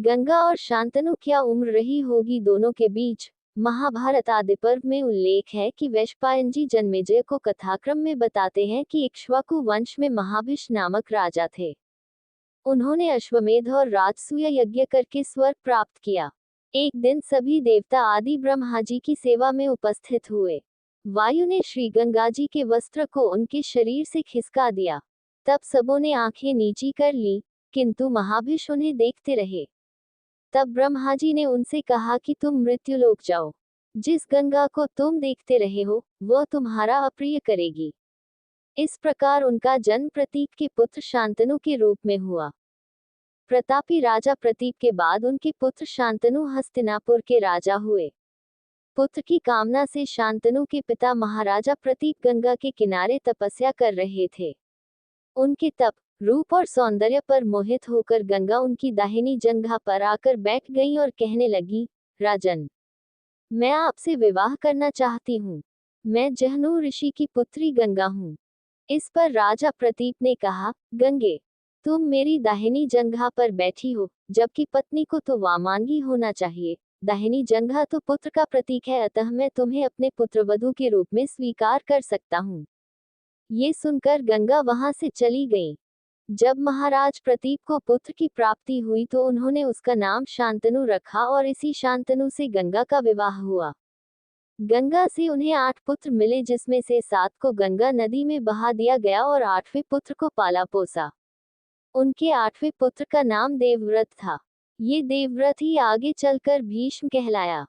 गंगा और शांतनु क्या उम्र रही होगी दोनों के बीच। महाभारत आदि पर्व में उल्लेख है कि वैशंपायन जी जन्मेजय को कथाक्रम में बताते हैं कि इक्ष्वाकु वंश में महाभिष नामक राजा थे। उन्होंने अश्वमेध और राजसूय यज्ञ करके स्वर्ग प्राप्त किया। एक दिन सभी देवता आदि ब्रह्मा जी की सेवा में उपस्थित हुए। वायु ने श्री गंगा जी के वस्त्र को उनके शरीर से खिसका दिया। तब सबों ने आंखें नीची कर ली, किंतु महाभिष उन्हें देखते रहे। तब ब्रह्मा जी ने उनसे कहा कि तुम मृत्युलोक जाओ। जिस गंगा को तुम देखते रहे हो, वह तुम्हारा अप्रिय करेगी। इस प्रकार उनका जन्म प्रतीक के पुत्र शांतनु के रूप में हुआ। प्रतापी राजा प्रतीप के बाद उनके पुत्र शांतनु हस्तिनापुर के राजा हुए। पुत्र की कामना से शांतनु के पिता महाराजा प्रतीप गंगा के किनारे तपस्या कर रहे थे। उनके तप, रूप और सौंदर्य पर मोहित होकर गंगा उनकी दाहिनी जंघा पर आकर बैठ गई और कहने लगी, राजन, मैं आपसे विवाह करना चाहती हूँ। मैं जहनु ऋषि की पुत्री गंगा हूँ। इस पर राजा प्रतीप ने कहा, गंगे, तुम मेरी दाहिनी जंघा पर बैठी हो, जबकि पत्नी को तो वामांगी होना चाहिए। दाहिनी जंघा तो पुत्र का प्रतीक है, अतः मैं तुम्हें अपने पुत्रवधू के रूप में स्वीकार कर सकता हूँ। ये सुनकर गंगा वहां से चली गई। जब महाराज प्रतीप को पुत्र की प्राप्ति हुई तो उन्होंने उसका नाम शांतनु रखा और इसी शांतनु से गंगा का विवाह हुआ। गंगा से उन्हें 8 पुत्र मिले, जिसमें से 7 को गंगा नदी में बहा दिया गया और 8वें पुत्र को पाला पोसा। उनके 8वें पुत्र का नाम देवव्रत था। ये देवव्रत ही आगे चलकर भीष्म कहलाया।